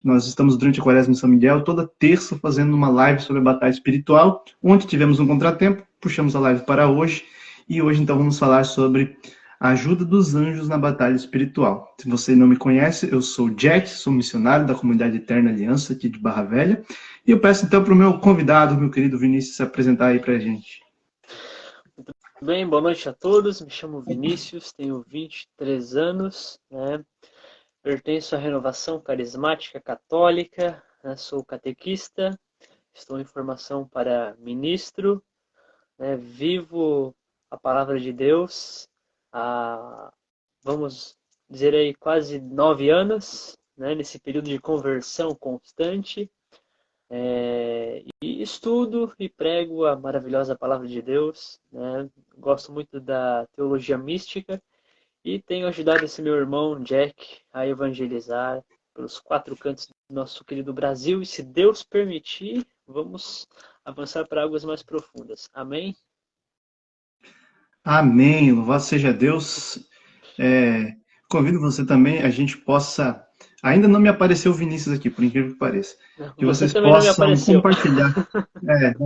Nós estamos durante a Quaresma em São Miguel, toda terça fazendo uma live sobre a batalha espiritual. Ontem tivemos um contratempo, puxamos a live para hoje, e hoje então vamos falar sobre a ajuda dos anjos na batalha espiritual. Se você não me conhece, eu sou o Jack, sou missionário da Comunidade Eterna Aliança aqui de Barra Velha, e eu peço então para o meu convidado, meu querido Vinícius, se apresentar aí para a gente. Muito bem, boa noite a todos. Me chamo Vinícius, tenho 23 anos, né? Pertenço à Renovação Carismática Católica, né? Sou catequista, estou em formação para ministro, né? Vivo a palavra de Deus há, vamos dizer aí, quase 9 anos, né? Nesse período de conversão constante. E estudo e prego a maravilhosa palavra de Deus, né? Gosto muito da teologia mística e tenho ajudado esse meu irmão Jack a evangelizar pelos 4 cantos do nosso querido Brasil, e se Deus permitir, vamos avançar para águas mais profundas. Amém? Amém, louvado seja Deus. Convido você também, a gente possa... Ainda não me apareceu o Vinícius aqui, por incrível que pareça. Que Você vocês também não me possam apareceu. compartilhar.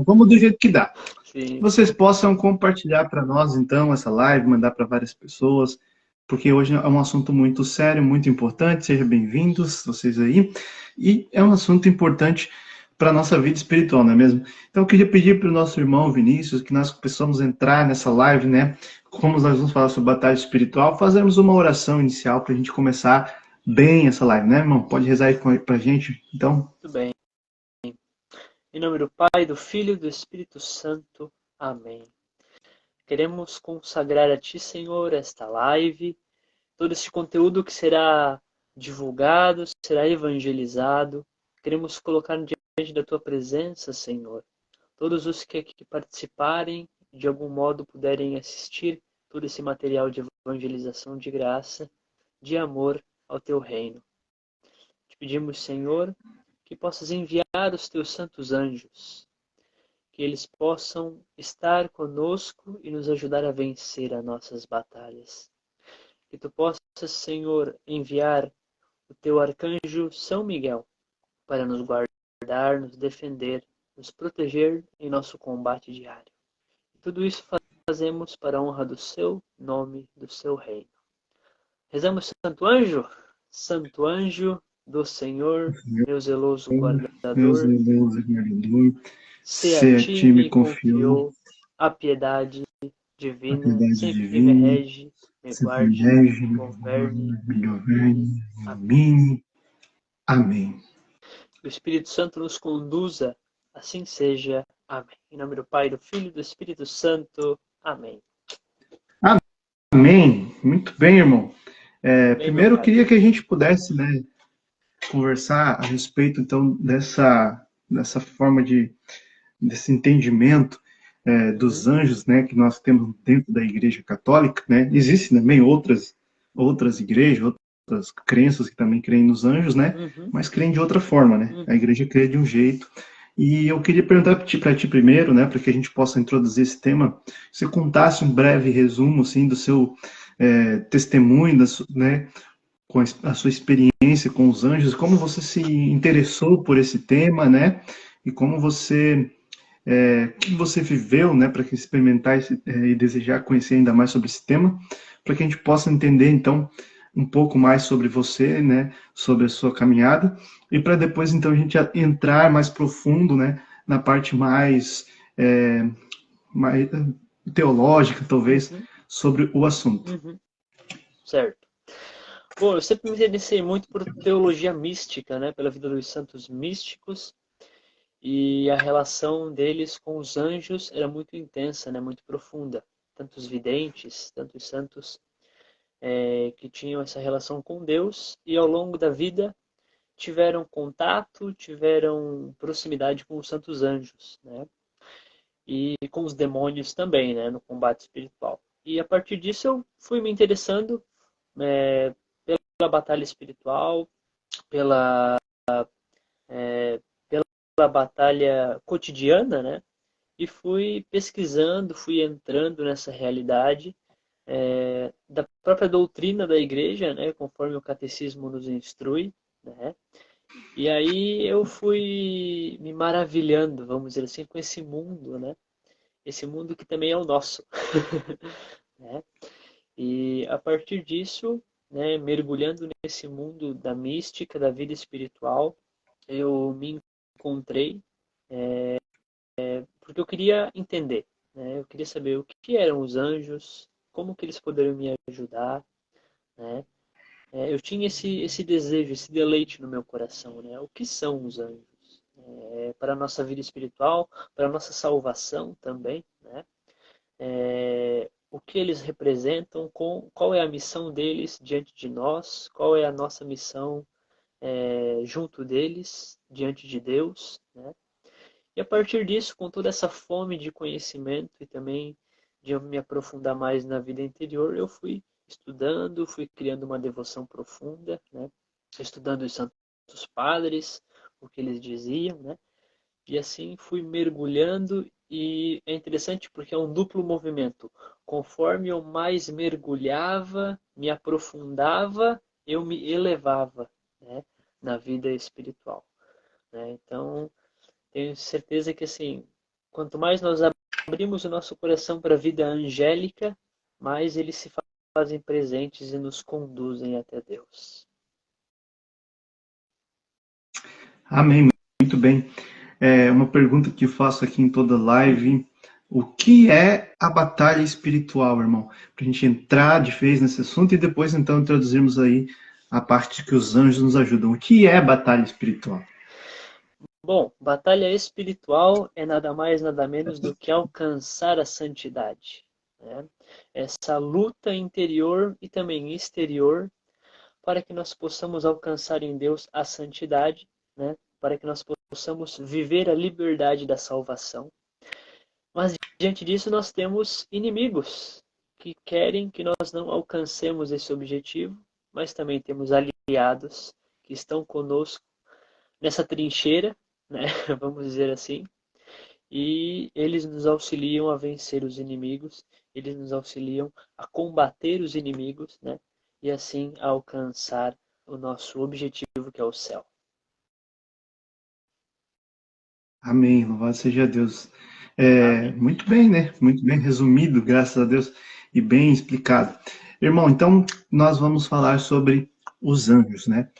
Vamos do jeito que dá. Sim. Vocês possam compartilhar para nós, então, essa live, mandar para várias pessoas, porque hoje é um assunto muito sério, muito importante. Sejam bem-vindos, vocês aí. E é um assunto importante para a nossa vida espiritual, não é mesmo? Então, eu queria pedir para o nosso irmão Vinícius que nós possamos entrar nessa live, né? Como nós vamos falar sobre batalha espiritual, fazermos uma oração inicial para a gente começar bem essa live, né, irmão? Pode rezar aí para a gente, então? Muito bem. Em nome do Pai, do Filho e do Espírito Santo. Amém. Queremos consagrar a Ti, Senhor, esta live, todo esse conteúdo que será divulgado, será evangelizado. Queremos colocar diante da Tua presença, Senhor, todos os que aqui participarem, de algum modo puderem assistir todo esse material de evangelização de graça, de amor ao Teu reino. Te pedimos, Senhor, que possas enviar os Teus santos anjos, que eles possam estar conosco e nos ajudar a vencer as nossas batalhas. Que tu possas, Senhor, enviar o teu arcanjo São Miguel para nos guardar, nos defender, nos proteger em nosso combate diário. E tudo isso fazemos para a honra do seu nome, do seu reino. Rezamos, Santo anjo do Senhor, meu zeloso Meu guardador, Deus, guardador, se a se a ti ti me me confiou confiou a piedade a divina, piedade sempre me divina, rege, me se guarde, protege, me governe, me me ilumine. governe, me Amém. ilumine. Amém. Que o Espírito Santo nos conduza, assim seja. Amém. Em nome do Pai, do Filho e do Espírito Santo. Amém. Amém. Muito bem, irmão. Bem, meu Primeiro, eu padre. queria que a gente pudesse, né, conversar a respeito, então, dessa forma desse entendimento dos anjos, né, que nós temos dentro da Igreja Católica, né? Existem também outras igrejas, outras crenças que também creem nos anjos, né? Mas creem de outra forma, né? A Igreja crê de um jeito. E eu queria perguntar para ti primeiro, né, para que a gente possa introduzir esse tema, você contasse um breve resumo, assim, do seu testemunho, né, com a sua experiência com os anjos, como você se interessou por esse tema, né, e como você o que você viveu, né, para experimentar e desejar conhecer ainda mais sobre esse tema, para que a gente possa entender, então, um pouco mais sobre você, né, sobre a sua caminhada, e para depois, então, a gente entrar mais profundo, né, na parte mais teológica, talvez, sobre o assunto. Certo. Bom, eu sempre me interessei muito por teologia mística, né, pela vida dos santos místicos, e a relação deles com os anjos era muito intensa, né, muito profunda. Tantos videntes, tantos santos que tinham essa relação com Deus e ao longo da vida tiveram contato, tiveram proximidade com os santos anjos, né? E com os demônios também, né? No combate espiritual. E a partir disso eu fui me interessando pela batalha espiritual, pela batalha cotidiana, né? E fui pesquisando, fui entrando nessa realidade da própria doutrina da igreja, né? Conforme o catecismo nos instrui, né? E aí eu fui me maravilhando, vamos dizer assim, com esse mundo, né? Esse mundo que também é o nosso, né? E a partir disso, né, mergulhando nesse mundo da mística, da vida espiritual, eu me encontrei porque eu queria entender, né? Eu queria saber o que eram os anjos, como que eles poderiam me ajudar, né? Eu tinha esse desejo, esse deleite no meu coração, né? O que são os anjos? Para a nossa vida espiritual, para a nossa salvação também, né? O que eles representam, qual é a missão deles diante de nós, qual é a nossa missão junto deles, diante de Deus, né? E a partir disso, com toda essa fome de conhecimento e também de eu me aprofundar mais na vida interior, eu fui estudando, fui criando uma devoção profunda, né? Estudando os santos padres, o que eles diziam, né? E assim fui mergulhando e é interessante porque é um duplo movimento. Conforme eu mais mergulhava, me aprofundava, eu me elevava, né? Na vida espiritual, né? Então, tenho certeza que assim, quanto mais nós abrimos o nosso coração para a vida angélica, mais eles se fazem presentes e nos conduzem até Deus. Amém, muito bem. Uma pergunta que eu faço aqui em toda live: o que é a batalha espiritual, irmão? Para a gente entrar de vez nesse assunto e depois então introduzirmos aí a parte que os anjos nos ajudam. O que é batalha espiritual? Bom, batalha espiritual é nada mais, nada menos do que alcançar a santidade, né? Essa luta interior e também exterior para que nós possamos alcançar em Deus a santidade, né? Para que nós possamos viver a liberdade da salvação. Mas diante disso nós temos inimigos que querem que nós não alcancemos esse objetivo, mas também temos aliados que estão conosco nessa trincheira, né? Vamos dizer assim, e eles nos auxiliam a vencer os inimigos, eles nos auxiliam a combater os inimigos, né? E assim a alcançar o nosso objetivo que é o céu. Amém, louvado seja Deus. Amém. Muito bem, né? Muito bem resumido, graças a Deus, e bem explicado. Irmão, então nós vamos falar sobre os anjos, né?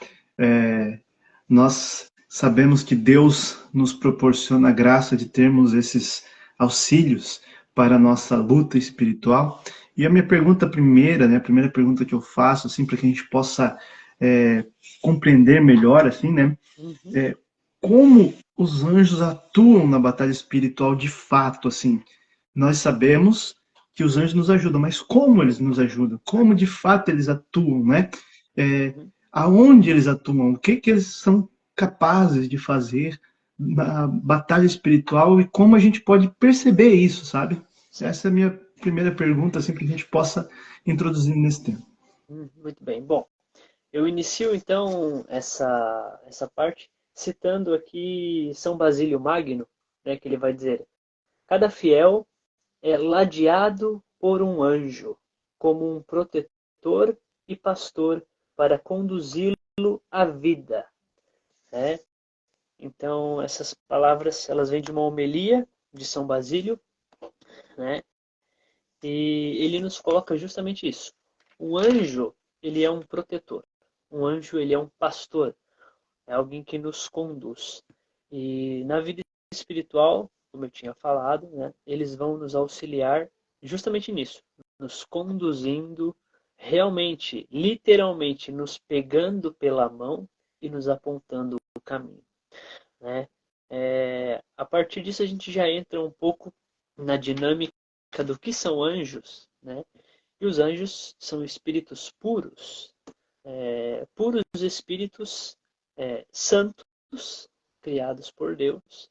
Nós sabemos que Deus nos proporciona a graça de termos esses auxílios para a nossa luta espiritual. E a minha pergunta primeira, né? A primeira pergunta que eu faço, assim, para que a gente possa compreender melhor, assim, né? Uhum. Como os anjos atuam na batalha espiritual de fato, assim. Nós sabemos que os anjos nos ajudam, mas como eles nos ajudam? Como de fato eles atuam, né? É, Uhum. Aonde eles atuam? O que que eles são capazes de fazer na batalha espiritual e como a gente pode perceber isso, sabe? Certo. Essa é a minha primeira pergunta, assim, para que a gente possa introduzir nesse tema. Muito bem. Bom, eu inicio então essa parte citando aqui São Basílio Magno, né, que ele vai dizer: cada fiel é ladeado por um anjo, como um protetor e pastor para conduzi-lo à vida, né? Então, essas palavras, elas vêm de uma homilia de São Basílio, né? E ele nos coloca justamente isso. Um anjo, ele é um protetor. Um anjo, ele é um pastor. É alguém que nos conduz. E na vida espiritual, como eu tinha falado, né, eles vão nos auxiliar justamente nisso, nos conduzindo realmente, literalmente, nos pegando pela mão e nos apontando o caminho, né? A partir disso a gente já entra um pouco na dinâmica do que são anjos, né? E os anjos são espíritos puros, puros espíritos santos, criados por Deus,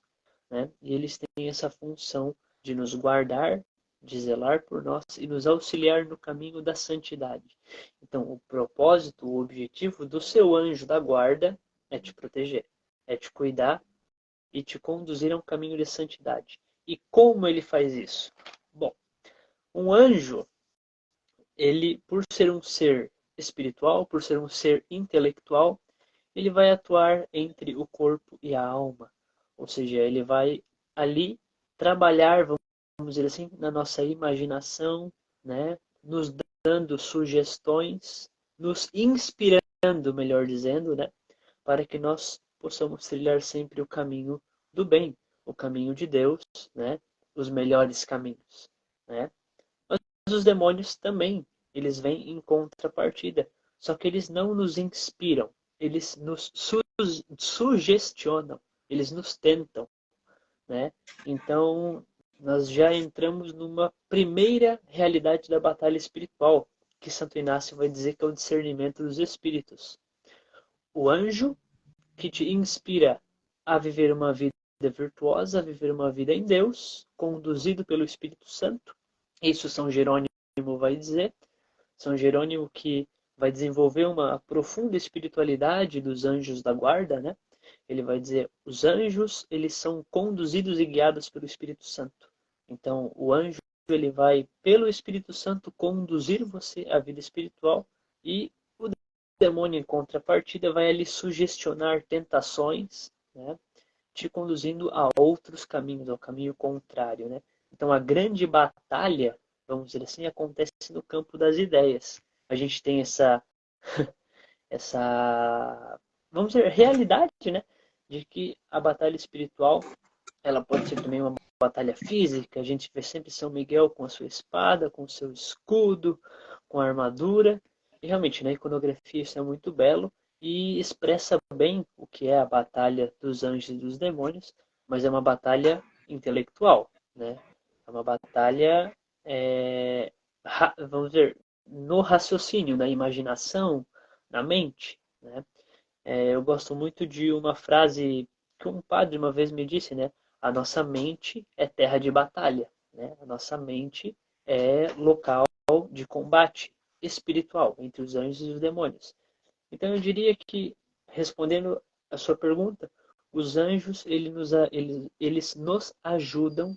né? E eles têm essa função de nos guardar, de zelar por nós e nos auxiliar no caminho da santidade. Então, o propósito, o objetivo do seu anjo da guarda é te proteger, é te cuidar e te conduzir a um caminho de santidade. E como ele faz isso? Bom, um anjo, ele, por ser um ser espiritual, por ser um ser intelectual, ele vai atuar entre o corpo e a alma. Ou seja, ele vai ali trabalhar, vamos dizer assim, na nossa imaginação, né? Nos dando sugestões, nos inspirando, melhor dizendo, né? Para que nós possamos trilhar sempre o caminho do bem, o caminho de Deus, né? Os melhores caminhos, né? Mas os demônios também, eles vêm em contrapartida, só que eles não nos inspiram, eles nos sugestionam, eles nos tentam, né? Então, nós já entramos numa primeira realidade da batalha espiritual, que Santo Inácio vai dizer que é o discernimento dos espíritos. O anjo que te inspira a viver uma vida virtuosa, a viver uma vida em Deus, conduzido pelo Espírito Santo. Isso São Jerônimo vai dizer. São Jerônimo que vai desenvolver uma profunda espiritualidade dos anjos da guarda, né? Ele vai dizer, os anjos, eles são conduzidos e guiados pelo Espírito Santo. Então, o anjo, ele vai, pelo Espírito Santo, conduzir você à vida espiritual, e o demônio, em contrapartida, vai ali sugestionar tentações, né? Te conduzindo a outros caminhos, ao caminho contrário, né? Então, a grande batalha, vamos dizer assim, acontece no campo das ideias. A gente tem essa vamos dizer, realidade, né? De que a batalha espiritual, ela pode ser também uma batalha física. A gente vê sempre São Miguel com a sua espada, com o seu escudo, com a armadura. E realmente, na iconografia isso é muito belo e expressa bem o que é a batalha dos anjos e dos demônios, mas é uma batalha intelectual, né? É uma batalha, vamos dizer, no raciocínio, na imaginação, na mente, né? Eu gosto muito de uma frase que um padre uma vez me disse, né? A nossa mente é terra de batalha, né? A nossa mente é local de combate espiritual entre os anjos e os demônios. Então eu diria que, respondendo a sua pergunta, os anjos eles nos ajudam,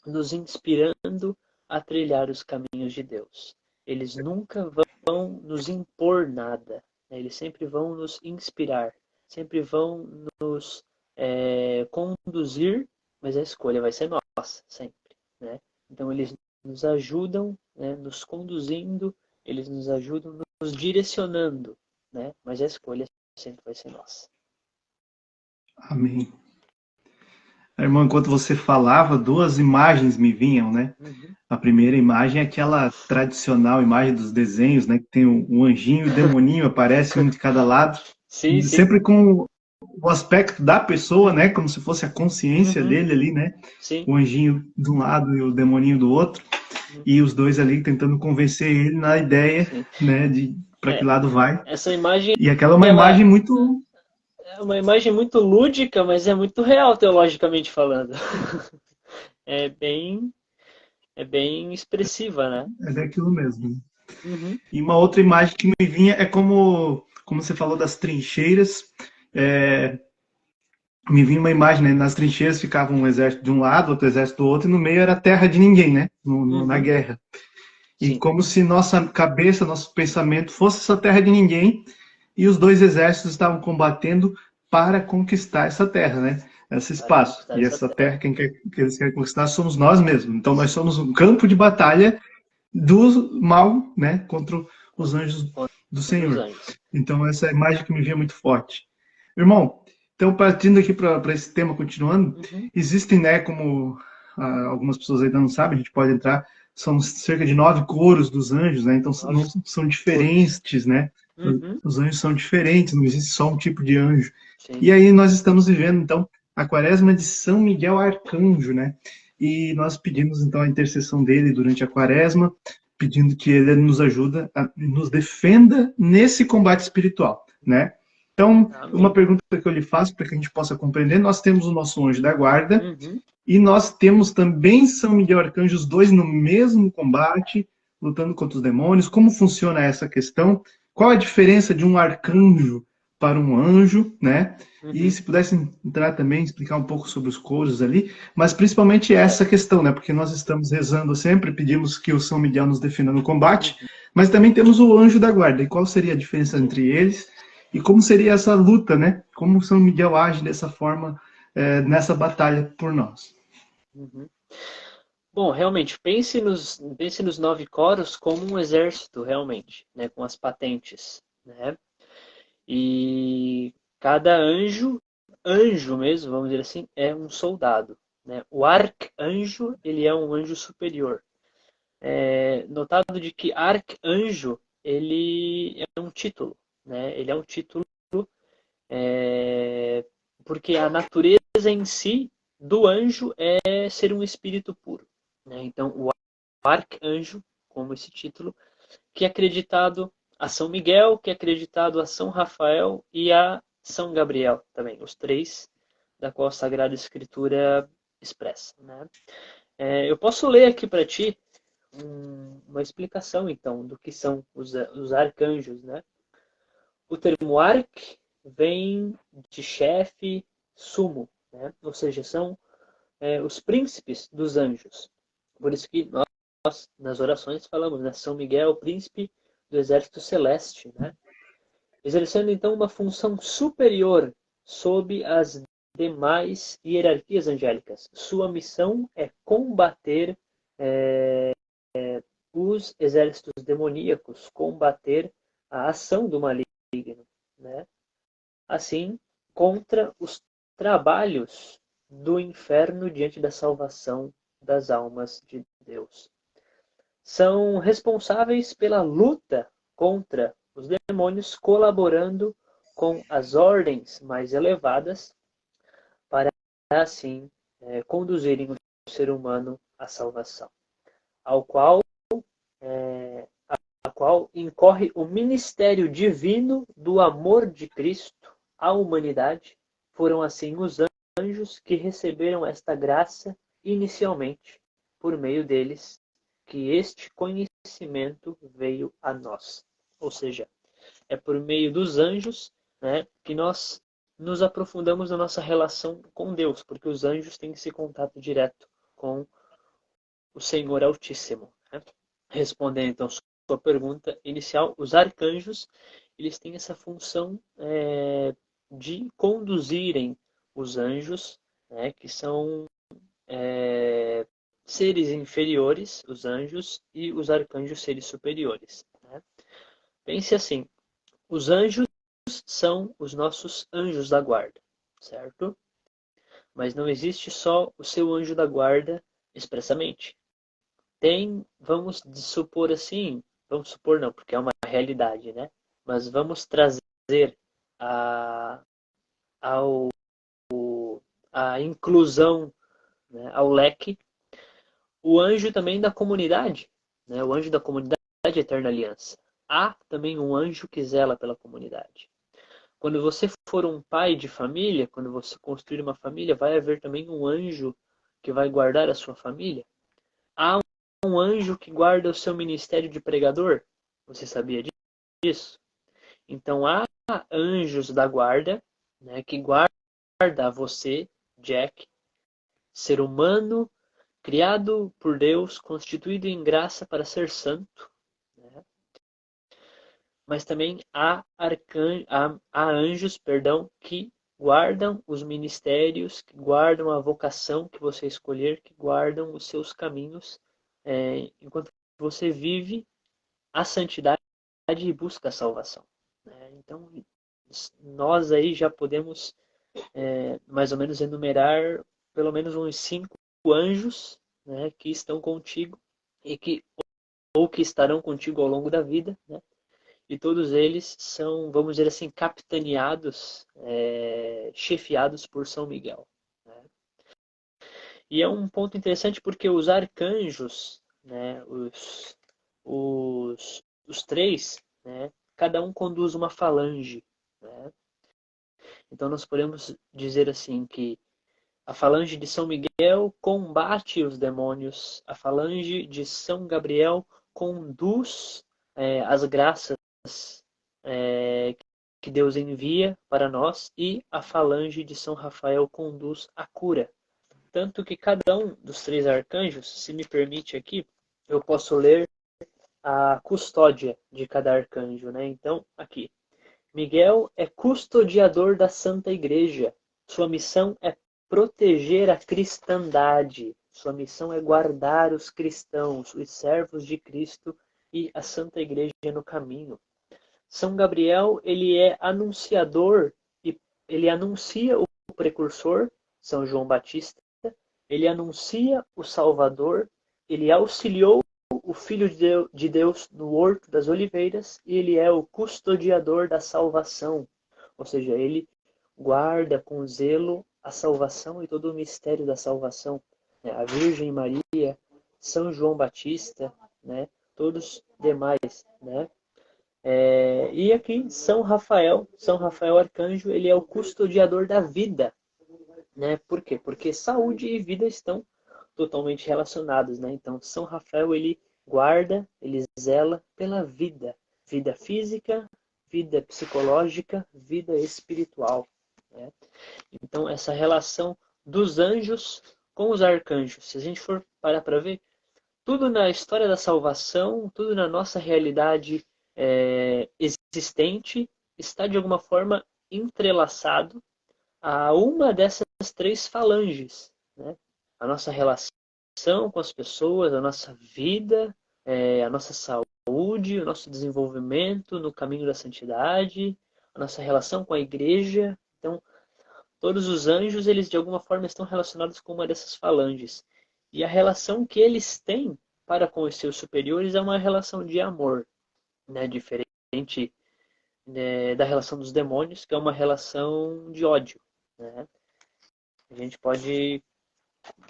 nos inspirando a trilhar os caminhos de Deus. Eles nunca vão nos impor nada, né? Eles sempre vão nos inspirar, sempre vão nos conduzir, mas a escolha vai ser nossa, sempre, né? Então eles nos ajudam, né, nos conduzindo, eles nos ajudam nos direcionando, né? Mas a escolha sempre vai ser nossa. Amém. Irmão, enquanto você falava, duas imagens me vinham, né? Uhum. A primeira imagem é aquela tradicional imagem dos desenhos, né? Que tem um anjinho e o demoninho, aparece um de cada lado. Sim, sim. Sempre com o aspecto da pessoa, né? Como se fosse a consciência dele ali, né? Sim. O anjinho de um lado e o demoninho do outro. E os dois ali tentando convencer ele na ideia, sim, né? De para que lado vai. Essa imagem... E aquela é uma imagem muito... É uma imagem muito lúdica, mas é muito real, teologicamente falando. É bem expressiva, né? É daquilo mesmo. Uhum. E uma outra imagem que me vinha é como você falou das trincheiras. Me vinha uma imagem, né? Nas trincheiras ficava um exército de um lado, outro exército do outro, e no meio era terra de ninguém, né? Na guerra. E sim, como se nossa cabeça, nosso pensamento fosse essa terra de ninguém, e os dois exércitos estavam combatendo para conquistar essa terra, né? Esse espaço. E essa terra, que eles querem conquistar, somos nós mesmos. Então nós somos um campo de batalha do mal, né? Contra os anjos do Senhor. Então essa é a imagem que me vinha muito forte. Irmão, então partindo aqui para esse tema, continuando, existem, né, como algumas pessoas ainda não sabem, a gente pode entrar, são cerca de 9 coros dos anjos, né? Então são diferentes, né? Os anjos são diferentes, não existe só um tipo de anjo. Sim. E aí nós estamos vivendo, então, a quaresma de São Miguel Arcanjo, né? E nós pedimos, então, a intercessão dele durante a quaresma, pedindo que ele nos ajude, nos defenda nesse combate espiritual, né? Então, uma pergunta que eu lhe faço, para que a gente possa compreender, nós temos o nosso anjo da guarda, e nós temos também São Miguel Arcanjo, os dois no mesmo combate, lutando contra os demônios. Como funciona essa questão? Qual a diferença de um arcanjo para um anjo, né? E se pudesse entrar também, explicar um pouco sobre os coros ali, mas principalmente essa questão, né? Porque nós estamos rezando sempre, pedimos que o São Miguel nos defenda no combate, mas também temos o anjo da guarda. E qual seria a diferença entre eles? E como seria essa luta, né? Como São Miguel age dessa forma nessa batalha por nós? Uhum. Bom, realmente, pense nos 9 coros como um exército, realmente, né, com as patentes, né? E cada anjo, anjo mesmo, vamos dizer assim, é um soldado, né? O arcanjo, ele é um anjo superior. É notado de que arcanjo, ele é um título, né? Ele é um título porque a natureza em si do anjo é ser um espírito puro, né? Então, o arcanjo, como esse título, que é acreditado a São Miguel, que é acreditado a São Rafael e a São Gabriel também, os três da qual a Sagrada Escritura expressa, né? Eu posso ler aqui para ti uma explicação, então, do que são os arcanjos, né? O termo arc vem de chefe, sumo, né? Ou seja, são os príncipes dos anjos. Por isso que nós, nas orações, falamos, né? São Miguel, príncipe do exército celeste, né? Exercendo, então, uma função superior sob as demais hierarquias angélicas. Sua missão é combater os exércitos demoníacos, combater a ação do maligno, né? Assim, contra os trabalhos do inferno diante da salvação das almas de Deus. São responsáveis pela luta contra os demônios, colaborando com as ordens mais elevadas para, assim, conduzirem o ser humano à salvação, ao qual, a qual incorre o ministério divino do amor de Cristo à humanidade. Foram, assim, os anjos que receberam esta graça inicialmente, por meio deles, que este conhecimento veio a nós. Ou seja, é por meio dos anjos, né, que nós nos aprofundamos na nossa relação com Deus, porque os anjos têm esse contato direto com o Senhor Altíssimo, né? Respondendo então sua pergunta inicial, os arcanjos eles têm essa função de conduzirem os anjos, né, que são seres inferiores, os anjos, e os arcanjos seres superiores, né? Pense assim, os anjos são os nossos anjos da guarda, certo? Mas não existe só o seu anjo da guarda expressamente. Tem, vamos supor assim, vamos supor não, porque é uma realidade, né? Mas vamos trazer a, ao, a inclusão, né, ao leque, o anjo também da comunidade, né? O anjo da comunidade Eterna Aliança. Há também um anjo que zela pela comunidade. Quando você for um pai de família, quando você construir uma família, vai haver também um anjo que vai guardar a sua família. Há um anjo que guarda o seu ministério de pregador. Você sabia disso? Então há anjos da guarda, né, que guarda você, Jack, ser humano, criado por Deus, constituído em graça para ser santo, né? Mas também há anjos, perdão, que guardam os ministérios, que guardam a vocação que você escolher, que guardam os seus caminhos, enquanto você vive a santidade e busca a salvação, né? Então, nós aí já podemos mais ou menos enumerar pelo menos uns 5 anjos, né, que estão contigo e que ou que estarão contigo ao longo da vida, né? E todos eles são, vamos dizer assim, capitaneados, chefiados por São Miguel, né? E é um ponto interessante porque os arcanjos, né, os três, né, cada um conduz uma falange, né? Então nós podemos dizer assim que a falange de São Miguel combate os demônios, a falange de São Gabriel conduz as graças que Deus envia para nós e a falange de São Rafael conduz a cura. Tanto que cada um dos três arcanjos, se me permite aqui, eu posso ler a custódia de cada arcanjo, né? Então, aqui. Miguel é custodiador da Santa Igreja. Sua missão é proteger a cristandade. Sua missão é guardar os cristãos, os servos de Cristo e a Santa Igreja no caminho. São Gabriel, ele é anunciador, e ele anuncia o precursor, São João Batista, ele anuncia o Salvador, ele auxiliou o Filho de Deus no Horto das Oliveiras e ele é o custodiador da salvação. Ou seja, ele guarda com zelo a salvação e todo o mistério da salvação. A Virgem Maria, São João Batista, né? Todos demais, né? E aqui São Rafael Arcanjo, ele é o custodiador da vida, né? Por quê? Porque saúde e vida estão totalmente relacionados, né? Então São Rafael, ele guarda, ele zela pela vida, vida física, vida psicológica, vida espiritual, né? Então essa relação dos anjos com os arcanjos, se a gente for parar para ver, tudo na história da salvação, tudo na nossa realidade existente está de alguma forma entrelaçado a uma dessas três falanges, né? A nossa relação com as pessoas, a nossa vida, a nossa saúde, o nosso desenvolvimento no caminho da santidade, a nossa relação com a igreja. Então, todos os anjos, eles de alguma forma estão relacionados com uma dessas falanges. E a relação que eles têm para com os seus superiores é uma relação de amor, né? Diferente da relação dos demônios, que é uma relação de ódio, né? A gente pode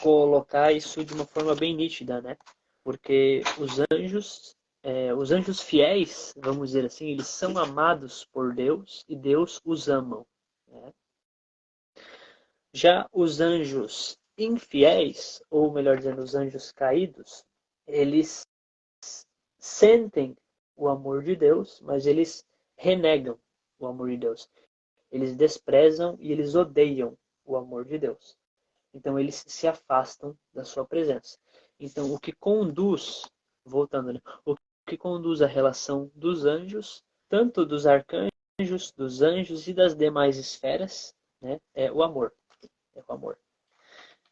colocar isso de uma forma bem nítida, né? Porque os anjos fiéis, vamos dizer assim, eles são amados por Deus e Deus os ama, né? Já os anjos infiéis, ou melhor dizendo, os anjos caídos, eles sentem o amor de Deus, mas eles renegam o amor de Deus. Eles desprezam e eles odeiam o amor de Deus. Então eles se afastam da sua presença. Então o que conduz, voltando, né? O que conduz a relação dos anjos, tanto dos arcanjos, dos anjos e das demais esferas, né? É o amor. É o amor.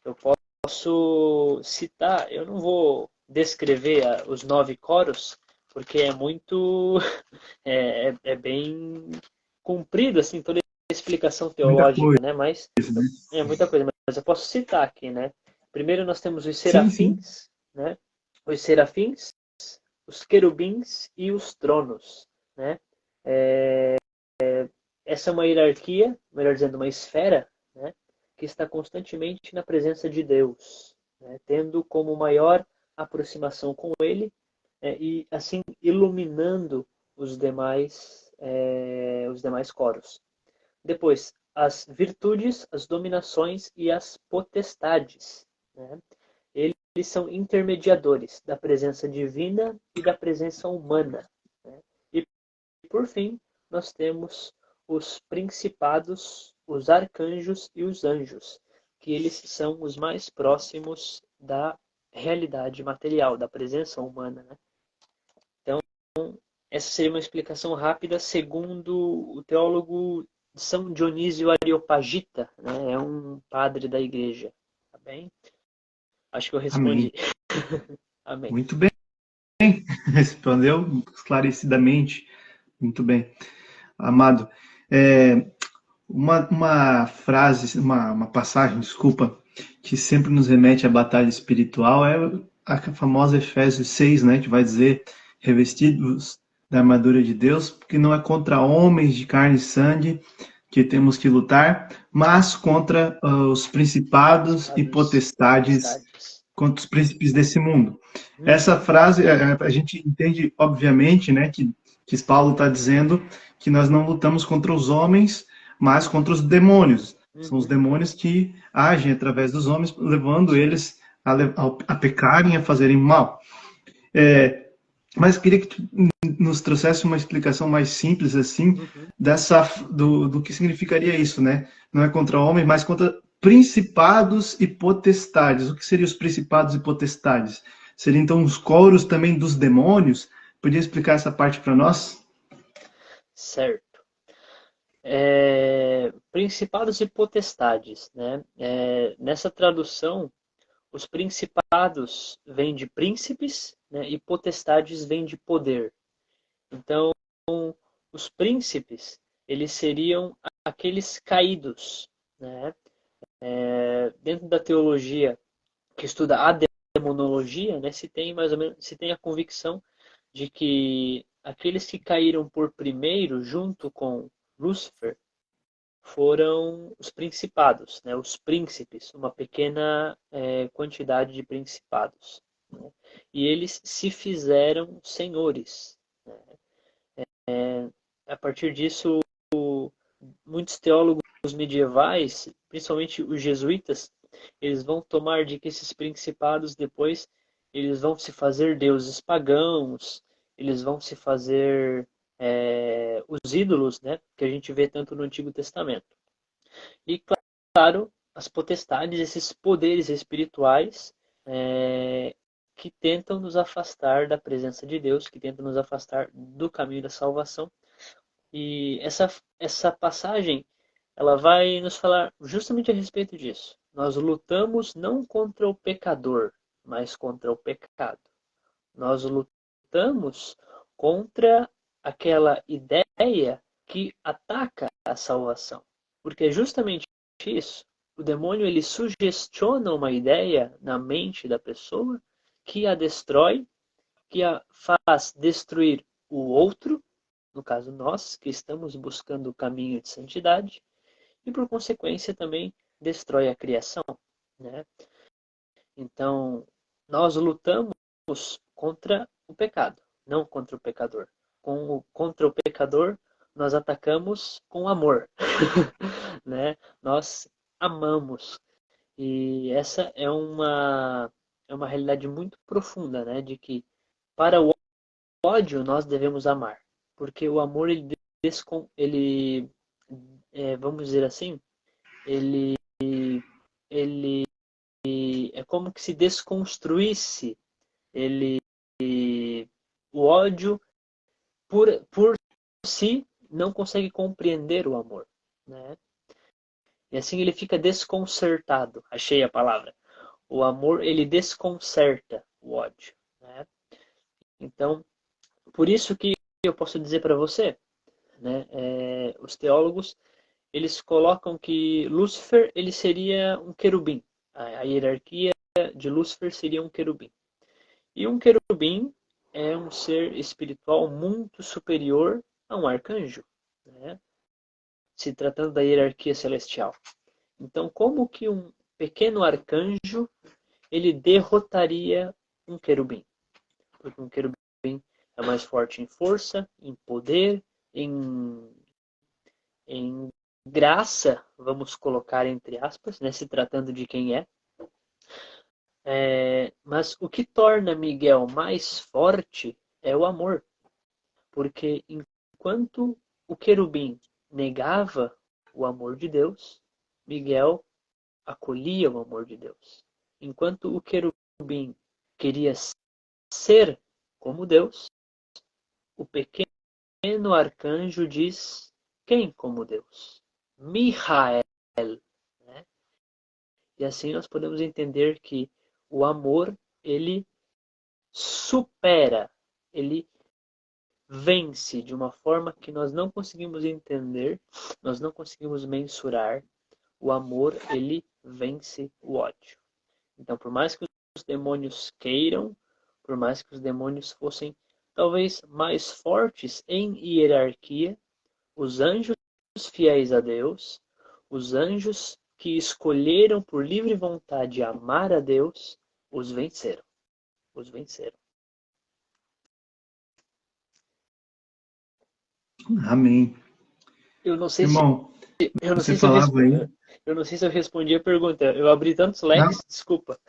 Eu posso citar, eu não vou descrever os 9 coros, porque é muito, bem comprido, assim, toda a explicação Muita teológica, coisa, né? Mas né? é muita coisa, mas eu posso citar aqui, né? Primeiro nós temos os Sim, sim. serafins, né? Os serafins, os querubins e os tronos, né? Essa é uma hierarquia, melhor dizendo, uma esfera, né? Que está constantemente na presença de Deus, né? Tendo como maior aproximação com Ele, e assim iluminando os demais coros. Depois, as virtudes, as dominações e as potestades, né? Eles são intermediadores da presença divina e da presença humana, né? E por fim, nós temos os principados, os arcanjos e os anjos, que eles são os mais próximos da realidade material, da presença humana, né? Então, essa seria uma explicação rápida segundo o teólogo São Dionísio Areopagita, né? É um padre da igreja, tá bem? Acho que eu respondi. Amém. Amém. Muito bem. Respondeu esclarecidamente. Muito bem. Amado, uma frase, uma passagem, desculpa, que sempre nos remete à batalha espiritual é a famosa Efésios 6, né, que vai dizer, revestidos da armadura de Deus, porque não é contra homens de carne e sangue que temos que lutar, mas contra os principados e potestades, contra os príncipes desse mundo. Essa frase, a gente entende, obviamente, né, que Paulo está dizendo que nós não lutamos contra os homens, mas contra os demônios. São os demônios que agem através dos homens, levando eles a pecarem, a fazerem mal. Mas queria que tu nos trouxesse uma explicação mais simples, assim, do que significaria isso, né? Não é contra homens, mas contra principados e potestades. O que seriam os principados e potestades? Seriam, então, os coros também dos demônios? Podia explicar essa parte para nós? Certo. principados e potestades, né? Nessa tradução, os principados vêm de príncipes, né? E potestades vêm de poder. Então, os príncipes, eles seriam aqueles caídos, né? Dentro da teologia que estuda a demonologia, né? Se tem mais ou menos, se tem a convicção de que aqueles que caíram por primeiro, junto com Lúcifer, foram os principados, né? Os príncipes, uma pequena quantidade de principados. Né? E eles se fizeram senhores. Né? A partir disso, muitos teólogos medievais, principalmente os jesuítas, eles vão tomar de que esses principados depois eles vão se fazer deuses pagãos, eles vão se fazer os ídolos, né, que a gente vê tanto no Antigo Testamento. E, claro, as potestades, esses poderes espirituais que tentam nos afastar da presença de Deus, que tentam nos afastar do caminho da salvação. E essa passagem, ela vai nos falar justamente a respeito disso. Nós lutamos não contra o pecador, mas contra o pecado. Nós lutamos contra aquela ideia que ataca a salvação. Porque é justamente isso. O demônio, ele sugestiona uma ideia na mente da pessoa que a destrói, que a faz destruir o outro, no caso nós, que estamos buscando o caminho de santidade, e por consequência também destrói a criação, né? Então, nós lutamos contra o pecado, não contra o pecador. Contra o pecador, nós atacamos com amor, né? Nós amamos. E essa é uma realidade muito profunda, né? De que para o ódio nós devemos amar, porque o amor ele vamos dizer assim, ele ele é como que se desconstruísse ele o ódio por si não consegue compreender o amor, né? E assim ele fica desconcertado. Achei a palavra. O amor ele desconcerta o ódio, né? Então, por isso que eu posso dizer para você, né? Os teólogos eles colocam que Lúcifer ele seria um querubim. A hierarquia de Lúcifer seria um querubim. E um querubim é um ser espiritual muito superior a um arcanjo, né? Se tratando da hierarquia celestial. Então, como que um pequeno arcanjo ele derrotaria um querubim? Porque um querubim é mais forte em força, em poder, em graça, vamos colocar entre aspas, né, se tratando de quem é. Mas o que torna Miguel mais forte é o amor. Porque enquanto o querubim negava o amor de Deus, Miguel acolhia o amor de Deus. Enquanto o querubim queria ser como Deus, o pequeno arcanjo diz: quem como Deus? Mihael. Né? E assim nós podemos entender que o amor, ele supera, ele vence de uma forma que nós não conseguimos entender, nós não conseguimos mensurar. O amor, ele vence o ódio. Então, por mais que os demônios queiram, por mais que os demônios fossem talvez mais fortes em hierarquia, os anjos fiéis a Deus, os anjos que escolheram por livre vontade amar a Deus, os venceram. Os venceram. Amém. Eu não sei Irmão, eu não você sei se falava aí. eu não sei se eu respondi a pergunta. Eu abri tantos Não? leques, desculpa.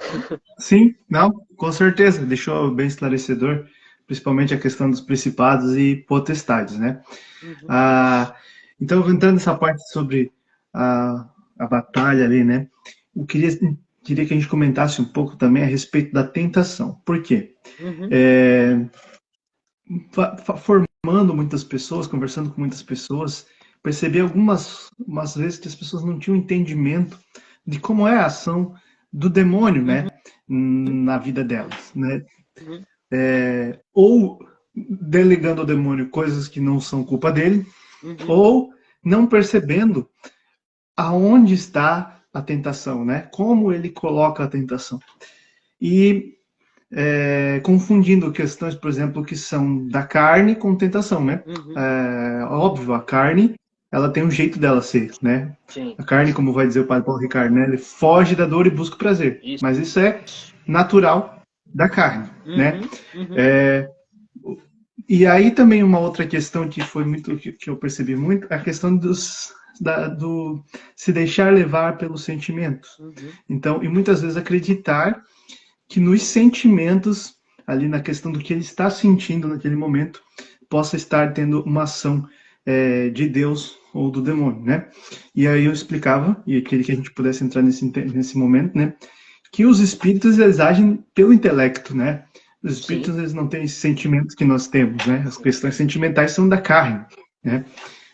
Sim, não, com certeza. Deixou bem esclarecedor, principalmente a questão dos principados e potestades, né? Uhum. Ah, então, entrando nessa parte sobre a batalha ali, né? Eu queria que a gente comentasse um pouco também a respeito da tentação. Por quê? Uhum. Formando muitas pessoas, conversando com muitas pessoas, percebi umas vezes que as pessoas não tinham entendimento de como é a ação do demônio, Uhum, né, na vida delas, né? uhum, Ou delegando ao demônio coisas que não são culpa dele, uhum, ou não percebendo aonde está a tentação, né? Como ele coloca a tentação. E confundindo questões, por exemplo, que são da carne com tentação, né? uhum. Óbvio, a carne, ela tem um jeito dela ser, né? Sim, A carne, como vai dizer o padre Paulo Ricardo, né? Ele foge da dor e busca o prazer. isso. Mas isso é natural da carne, né? Uhum, uhum, É, e aí também uma outra questão que foi muito que eu percebi muito, a questão do se deixar levar pelos sentimentos. uhum, Então, e muitas vezes acreditar que nos sentimentos, ali na questão do que ele está sentindo naquele momento, possa estar tendo uma ação de Deus ou do demônio, né? E aí eu explicava, e queria que a gente pudesse entrar nesse momento, né? Que os espíritos, eles agem pelo intelecto, né? Os sim, espíritos, eles não têm esses sentimentos que nós temos, né? As sim. questões sentimentais são da carne, né?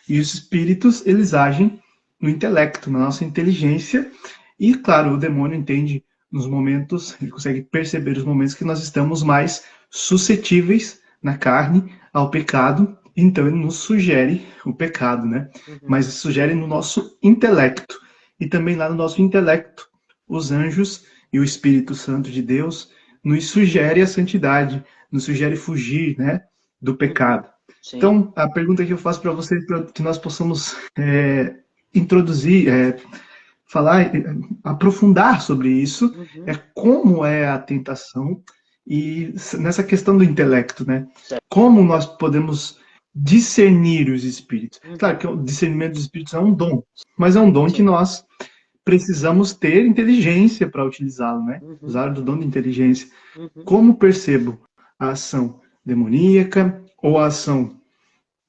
E os espíritos, eles agem no intelecto, na nossa inteligência, e, claro, o demônio entende nos momentos, ele consegue perceber os momentos que nós estamos mais suscetíveis na carne ao pecado, então ele nos sugere o pecado, né? Uhum, Mas sugere no nosso intelecto. E também lá no nosso intelecto, os anjos e o Espírito Santo de Deus nos sugere a santidade, nos sugere fugir, né, do uhum, pecado. sim, Então, a pergunta que eu faço para você, para que nós possamos introduzir, falar, aprofundar sobre isso, é uhum, como é a tentação e nessa questão do intelecto, né? certo. Como nós podemos discernir os espíritos. Claro Uhum, que o discernimento dos espíritos é um dom, mas é um dom que sim. nós precisamos ter inteligência para utilizá-lo, né? Uhum, Usar o dom de inteligência. uhum, Como percebo a ação demoníaca ou a ação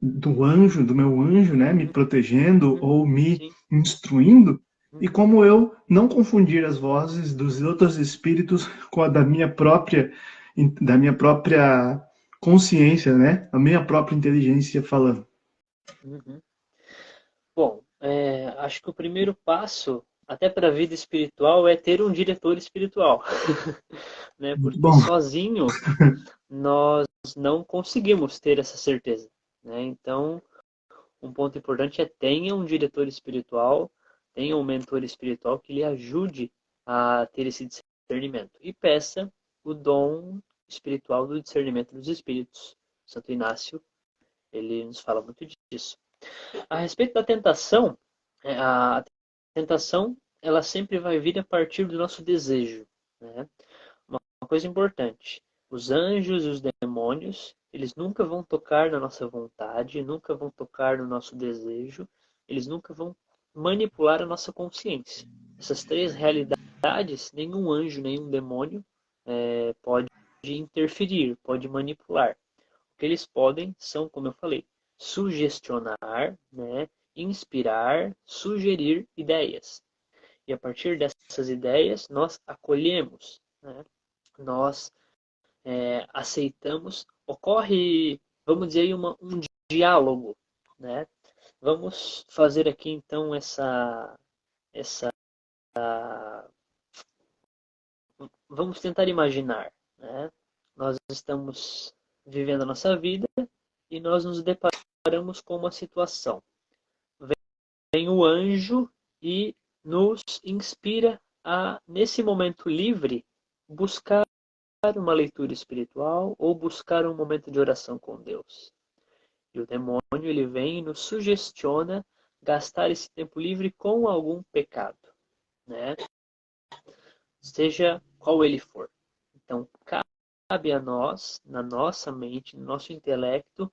do anjo, do meu anjo, né, me uhum, protegendo uhum, ou me sim. instruindo, e Uhum, como eu não confundir as vozes dos outros espíritos com a da minha própria consciência, né, a minha própria inteligência falando. uhum. Bom, acho que o primeiro passo, até para a vida espiritual, é ter um diretor espiritual, né? Muito Porque bom. sozinho nós não conseguimos ter essa certeza, né? Então, um ponto importante é tenha um diretor espiritual, tenha um mentor espiritual que lhe ajude a ter esse discernimento e peça o dom espiritual do discernimento dos espíritos. Santo Inácio, ele nos fala muito disso. A respeito da tentação, a tentação ela sempre vai vir a partir do nosso desejo, né? Uma coisa importante, os anjos e os demônios, eles nunca vão tocar na nossa vontade, nunca vão tocar no nosso desejo, eles nunca vão manipular a nossa consciência. Essas três realidades, nenhum anjo, nenhum demônio pode interferir, pode manipular. O que eles podem são, como eu falei, sugestionar, né, inspirar, sugerir ideias. E a partir dessas ideias, nós acolhemos, né? Nós aceitamos, ocorre, vamos dizer, um diálogo, né? Vamos fazer aqui então essa, vamos tentar imaginar, né? Nós estamos vivendo a nossa vida e nós nos deparamos com uma situação. Vem o anjo e nos inspira a, nesse momento livre, buscar uma leitura espiritual ou buscar um momento de oração com Deus. E o demônio ele vem e nos sugestiona gastar esse tempo livre com algum pecado, né? Seja qual ele for. Então, cabe a nós, na nossa mente, no nosso intelecto,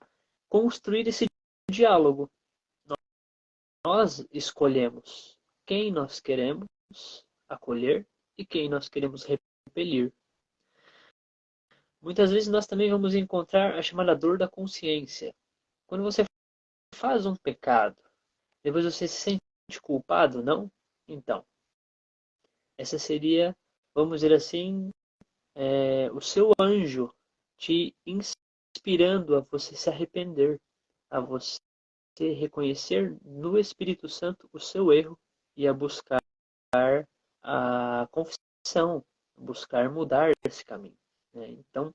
construir esse diálogo. Nós escolhemos quem nós queremos acolher e quem nós queremos repelir. Muitas vezes nós também vamos encontrar a chamada dor da consciência. Quando você faz um pecado, depois você se sente culpado, não? Então, essa seria, vamos dizer assim, o seu anjo te inspirando a você se arrepender, a você reconhecer no Espírito Santo o seu erro e a buscar a confissão, buscar mudar esse caminho, né? Então,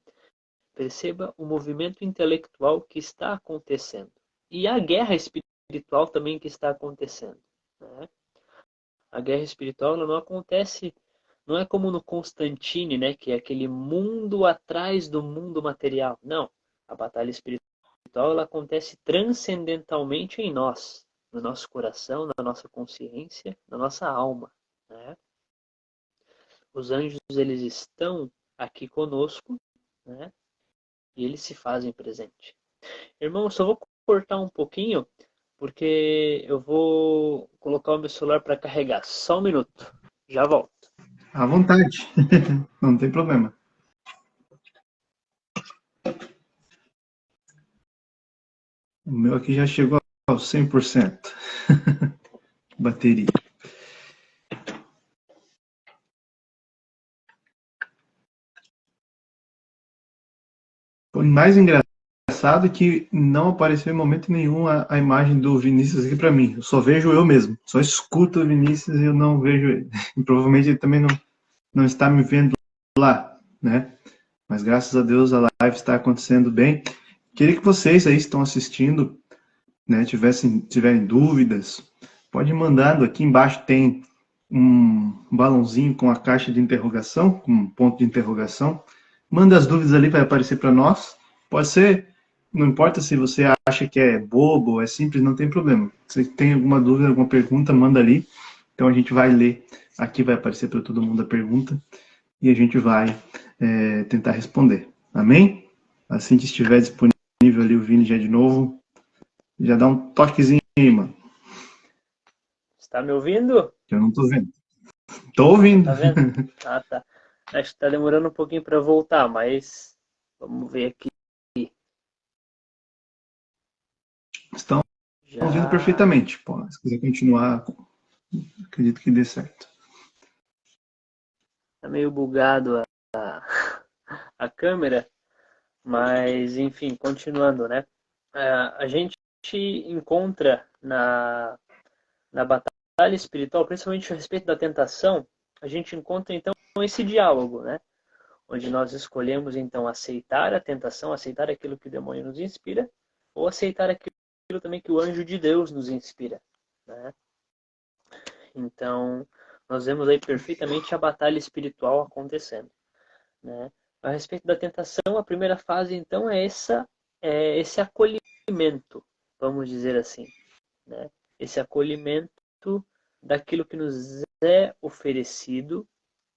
perceba o movimento intelectual que está acontecendo e a guerra espiritual também que está acontecendo, né? A guerra espiritual ela não acontece, não é como no Constantine, né, que é aquele mundo atrás do mundo material. Não, a batalha espiritual ela acontece transcendentalmente em nós, no nosso coração, na nossa consciência, na nossa alma, né? Os anjos eles estão aqui conosco, né? E eles se fazem presente. Irmão, eu só vou cortar um pouquinho, porque eu vou colocar o meu celular para carregar. Só um minuto. Já volto. À vontade. Não tem problema. O meu aqui já chegou aos 100%. Bateria. Foi mais engraçado que não apareceu em momento nenhum a imagem do Vinícius aqui para mim. Eu só vejo eu mesmo. Só escuto o Vinícius e eu não vejo ele. E provavelmente ele também não está me vendo lá, né? Mas graças a Deus a live está acontecendo bem. Queria que vocês aí estão assistindo, né, tiverem dúvidas, pode ir mandando. Aqui embaixo tem um balãozinho com a caixa de interrogação, com um ponto de interrogação. Manda as dúvidas ali, vai aparecer para nós. Pode ser, não importa se você acha que é bobo, é simples, não tem problema. Se tem alguma dúvida, alguma pergunta, manda ali. Então a gente vai ler. Aqui vai aparecer para todo mundo a pergunta e a gente vai tentar responder. Amém? Assim que estiver disponível ali o Vini já de novo, já dá um toquezinho aí, mano. Está me ouvindo? Eu não tô vendo. Tô ouvindo. Tá vendo? Ah, tá. Acho que tá demorando um pouquinho para voltar, mas vamos ver aqui. Estão Já ouvindo perfeitamente. Pô, se quiser continuar, acredito que dê certo. tá meio bugado a câmera, mas enfim, continuando, né? A gente encontra na batalha espiritual, principalmente a respeito da tentação, a gente encontra então esse diálogo, né? Onde nós escolhemos então aceitar a tentação, aceitar aquilo que o demônio nos inspira, ou aceitar aquilo também que o anjo de Deus nos inspira, né? Então, nós vemos aí perfeitamente a batalha espiritual acontecendo, né? A respeito da tentação, a primeira fase então é esse acolhimento, vamos dizer assim, né? Esse acolhimento daquilo que nos é oferecido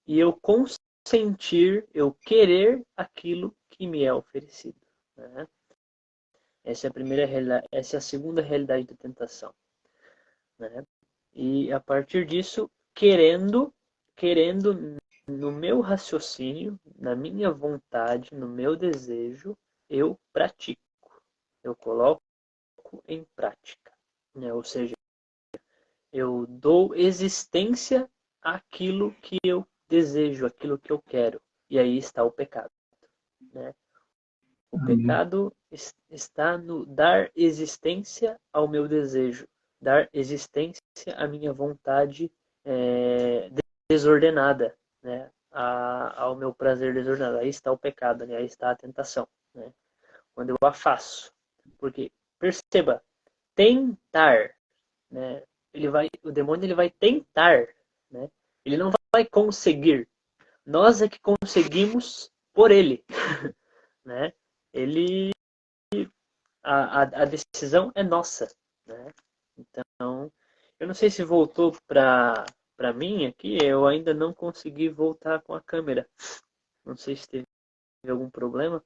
e eu consentir, eu querer aquilo que me é oferecido, né? Essa é a primeira realidade, essa é a segunda realidade da tentação, né? E a partir disso, querendo no meu raciocínio, na minha vontade, no meu desejo, eu pratico, eu coloco em prática, né? Ou seja, eu dou existência àquilo que eu desejo, àquilo que eu quero. E aí está o pecado, né? O pecado está no dar existência ao meu desejo, dar existência à minha vontade desordenada, né? Ao meu prazer desordenado. Aí está o pecado, né? Aí está a tentação, né? Quando eu a faço. Porque, perceba, tentar, né? O demônio ele vai tentar, né? Ele não vai conseguir. Nós é que conseguimos por ele, né? Ele a decisão é nossa, né? Então, eu não sei se voltou para mim aqui, eu ainda não consegui voltar com a câmera. Não sei se teve algum problema,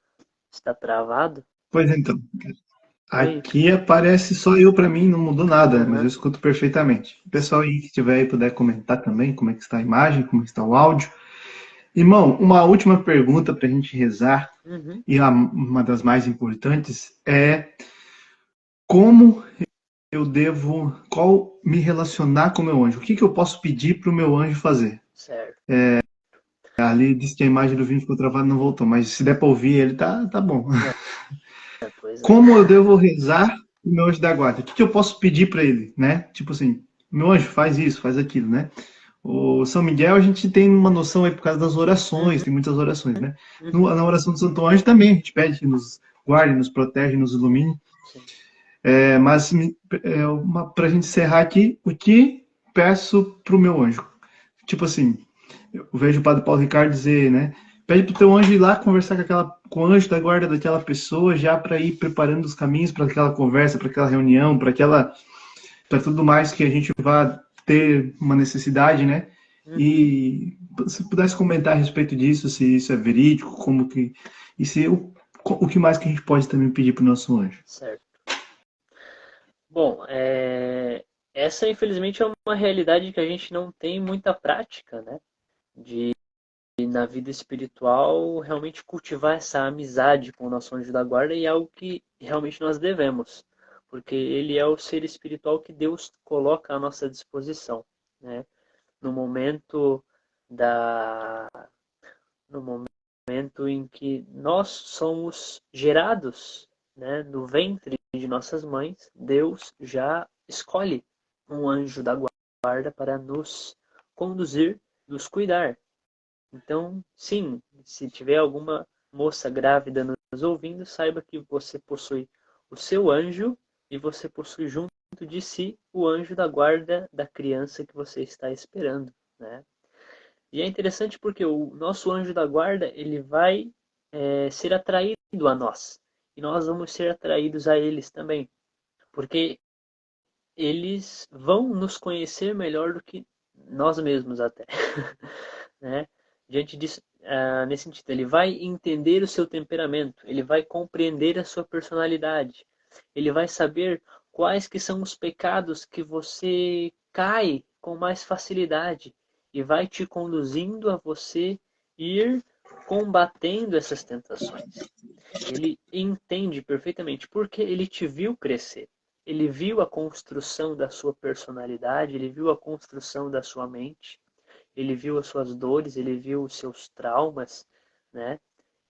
está travado. Pois então, Oi. aqui aparece só eu para mim, não mudou nada, mas eu Uhum. escuto perfeitamente. O pessoal aí que tiver aí puder comentar também como é que está a imagem, como é que está o áudio. Irmão, uma última pergunta para a gente rezar, Uhum. e uma das mais importantes é como eu devo, qual me relacionar com o meu anjo? O que eu posso pedir para o meu anjo fazer? Certo. Ali disse que a imagem do vídeo ficou travada e não voltou, mas se der para ouvir ele, tá bom. Pois é. Como eu devo rezar o meu anjo da guarda? O que eu posso pedir para ele, né? Tipo assim, meu anjo faz isso, faz aquilo, né? O São Miguel a gente tem uma noção aí por causa das orações, Uhum, tem muitas orações, né? uhum, Na oração do Santo Anjo também a gente pede que nos guarde, nos protege, nos ilumine. sim. Mas para a gente encerrar aqui, o que peço para o meu anjo? Tipo assim, eu vejo o Padre Paulo Ricardo dizer, né? Pede pro teu anjo ir lá conversar com o anjo da guarda daquela pessoa, já para ir preparando os caminhos para aquela conversa, para aquela reunião, para tudo mais que a gente vá ter uma necessidade, né? Uhum, E se pudesse comentar a respeito disso, se isso é verídico, como que e se o que mais que a gente pode também pedir para o nosso anjo? certo. Bom, essa infelizmente é uma realidade que a gente não tem muita prática, né? De na vida espiritual realmente cultivar essa amizade com o nosso anjo da guarda e é algo que realmente nós devemos, porque ele é o ser espiritual que Deus coloca à nossa disposição, né? No momento da no momento em que nós somos gerados, né, no ventre de nossas mães, Deus já escolhe um anjo da guarda para nos conduzir, nos cuidar. Então, sim, se tiver alguma moça grávida nos ouvindo, saiba que você possui o seu anjo e você possui junto de si o anjo da guarda da criança que você está esperando, né? E é interessante porque o nosso anjo da guarda, ele vai ser atraído a nós. E nós vamos ser atraídos a eles também. Porque eles vão nos conhecer melhor do que nós mesmos até. Né? Diante disso, nesse sentido, ele vai entender o seu temperamento, ele vai compreender a sua personalidade, ele vai saber quais que são os pecados que você cai com mais facilidade e vai te conduzindo a você ir combatendo essas tentações. Ele entende perfeitamente porque ele te viu crescer. Ele viu a construção da sua personalidade, ele viu a construção da sua mente, ele viu as suas dores, ele viu os seus traumas, né?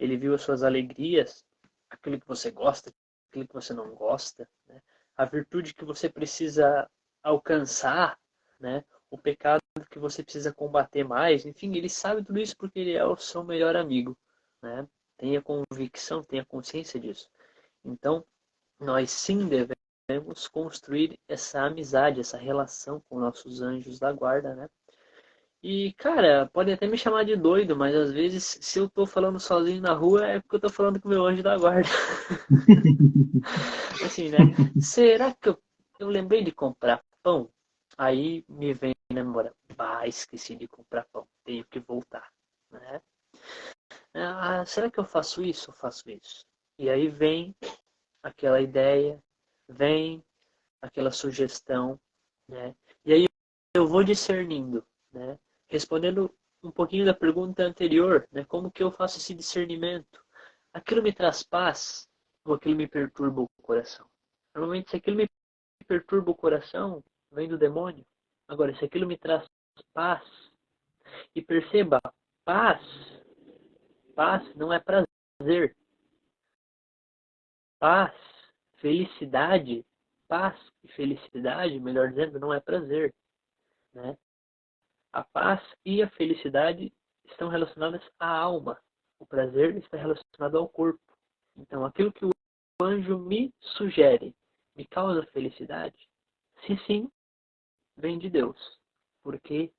Ele viu as suas alegrias, aquilo que você gosta, aquilo que você não gosta, né? A virtude que você precisa alcançar, né? O pecado que você precisa combater mais, enfim, ele sabe tudo isso porque ele é o seu melhor amigo, né? Tenha convicção, tenha consciência disso. Então, nós sim devemos construir essa amizade, essa relação com nossos anjos da guarda, né? E, cara, pode até me chamar de doido, mas às vezes, se eu tô falando sozinho na rua, é porque eu tô falando com o meu anjo da guarda. Assim, né? Será que eu lembrei de comprar pão? Aí me vem na memória, bah, esqueci de comprar pão, tenho que voltar, né? Será que eu faço isso? Eu faço isso. E aí vem aquela ideia, vem aquela sugestão, né? E aí eu vou discernindo, né? Respondendo um pouquinho da pergunta anterior, né? Como que eu faço esse discernimento? Aquilo me traz paz ou aquilo me perturba o coração? Normalmente, se aquilo me perturba o coração, vem do demônio. Agora, se aquilo me traz paz, e perceba, paz, paz não é prazer. Paz, felicidade, paz e felicidade, melhor dizendo, não é prazer, né? A paz e a felicidade estão relacionadas à alma. O prazer está relacionado ao corpo. Então, aquilo que o anjo me sugere me causa felicidade? Se sim, vem de Deus, porque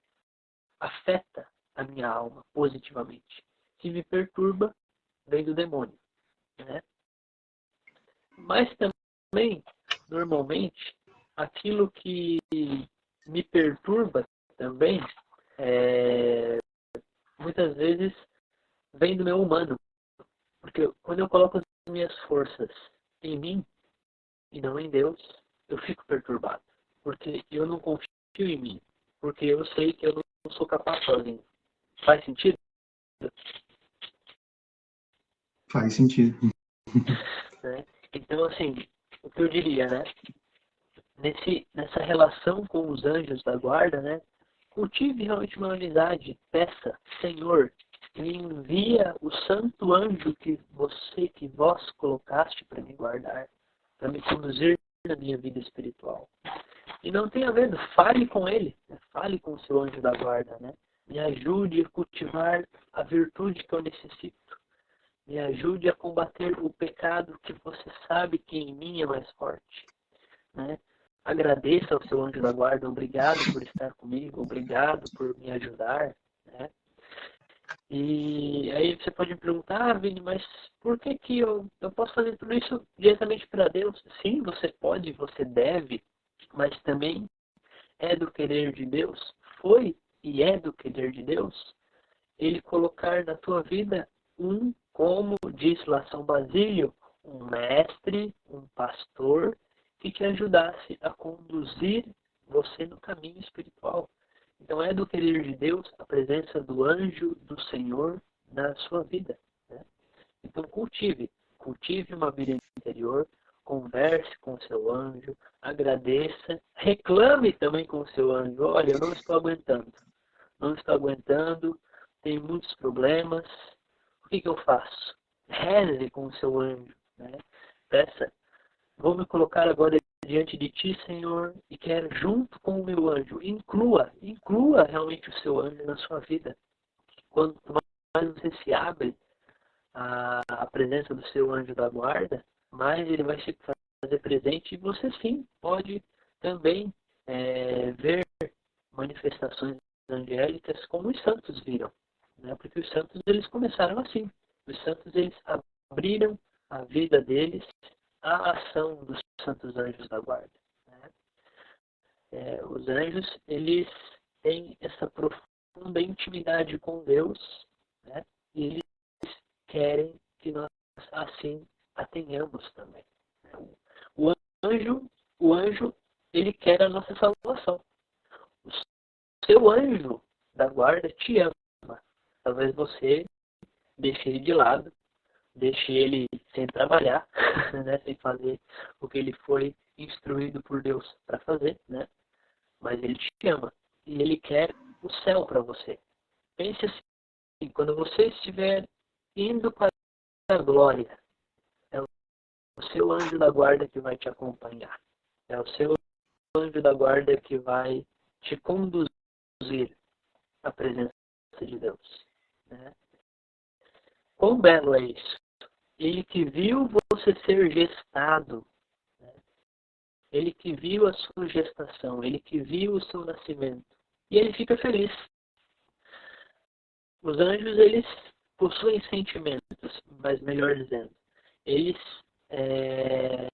afeta a minha alma positivamente. Se me perturba, vem do demônio, né? Mas também, normalmente, aquilo que me perturba também, é, muitas vezes, vem do meu humano. Porque quando eu coloco as minhas forças em mim e não em Deus, eu fico perturbado. Porque eu não confio em mim. Porque eu sei que eu não sou capaz sozinho. Faz sentido? Faz sentido. Né? Então, assim, o que eu diria, né? Nessa relação com os anjos da guarda, né? Cultive realmente uma amizade. Peça, Senhor, me envia o santo anjo que vós colocaste para me guardar, para me conduzir na minha vida espiritual. E não tenha medo, fale com ele, né? Fale com o seu anjo da guarda, né? Me ajude a cultivar a virtude que eu necessito. Me ajude a combater o pecado que você sabe que em mim é mais forte, né? Agradeça ao seu anjo da guarda, obrigado por estar comigo, obrigado por me ajudar, né? E aí você pode me perguntar, Vini, mas por que que eu posso fazer tudo isso diretamente para Deus? Sim, você pode, você deve, mas também é do querer de Deus, foi e é do querer de Deus, ele colocar na tua vida como diz lá São Basílio, um mestre, um pastor, que te ajudasse a conduzir você no caminho espiritual. Então é do querer de Deus a presença do anjo do Senhor na sua vida, né? Então cultive uma vida interior, converse com o seu anjo, agradeça, reclame também com o seu anjo. Olha, eu não estou aguentando, tenho muitos problemas, o que eu faço? Reze com o seu anjo, né? Peça, vou me colocar agora diante de ti, Senhor, e quero junto com o meu anjo, inclua realmente o seu anjo na sua vida. Quanto mais você se abre à presença do seu anjo da guarda, mais ele vai se fazer presente e você sim pode também ver manifestações angélicas como os santos viram, né? Porque os santos eles começaram assim. Os santos eles abriram a vida deles à ação dos santos anjos da guarda, né? Os anjos eles têm essa profunda intimidade com Deus, né? E eles querem que nós assim a tenhamos também. O o anjo ele quer a nossa salvação. O seu anjo da guarda te ama. Talvez você deixe ele de lado, deixe ele sem trabalhar, né, sem fazer o que ele foi instruído por Deus para fazer, né? Mas ele te ama e ele quer o céu para você. Pense assim, quando você estiver indo para a glória, é o seu anjo da guarda que vai te acompanhar. É o seu anjo da guarda que vai te conduzir à presença de Deus, né? Quão belo é isso? Ele que viu você ser gestado, né? Ele que viu a sua gestação, ele que viu o seu nascimento, e ele fica feliz. Os anjos, eles possuem sentimentos, mas melhor dizendo, eles, é,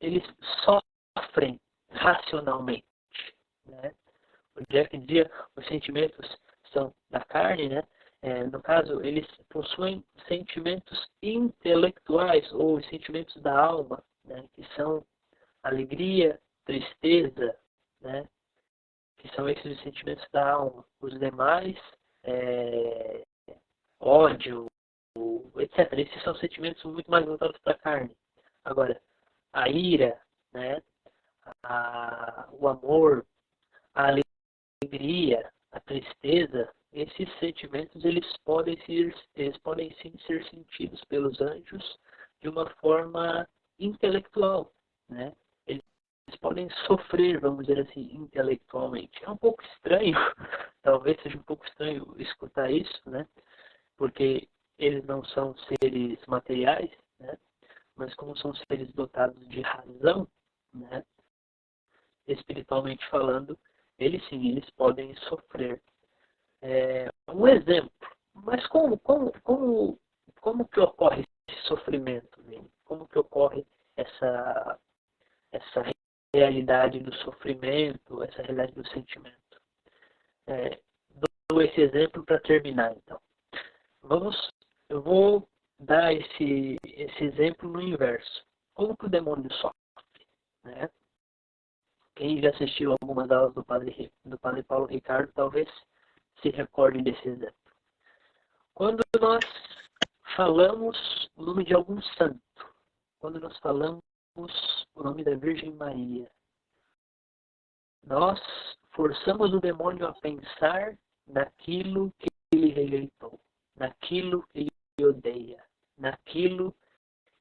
eles sofrem racionalmente, né? O Jack dizia, os sentimentos são da carne, né? No caso, eles possuem sentimentos intelectuais ou os sentimentos da alma, né? Que são alegria, tristeza, né? Que são esses os sentimentos da alma. Os demais, é, ódio, etc. Esses são sentimentos muito mais voltados para a carne. Agora, a ira, né? O amor, a alegria, a tristeza, esses sentimentos eles podem sim ser sentidos pelos anjos de uma forma intelectual, né? Eles podem sofrer, vamos dizer assim, intelectualmente. É um pouco estranho, talvez seja um pouco estranho escutar isso, né? Porque eles não são seres materiais, né? Mas como são seres dotados de razão, né? Espiritualmente falando, eles sim, eles podem sofrer. Um exemplo, mas como que ocorre esse sofrimento, né? Como que ocorre essa realidade do sofrimento, essa realidade do sentimento? Dou esse exemplo para terminar, então. Eu vou dar esse exemplo no inverso. Como que o demônio sofre, né? Quem já assistiu algumas aulas do Padre Paulo Ricardo talvez se recorde desse exemplo. Quando nós falamos o nome de algum santo, quando nós falamos o nome da Virgem Maria, nós forçamos o demônio a pensar naquilo que ele rejeitou, naquilo que ele odeia, naquilo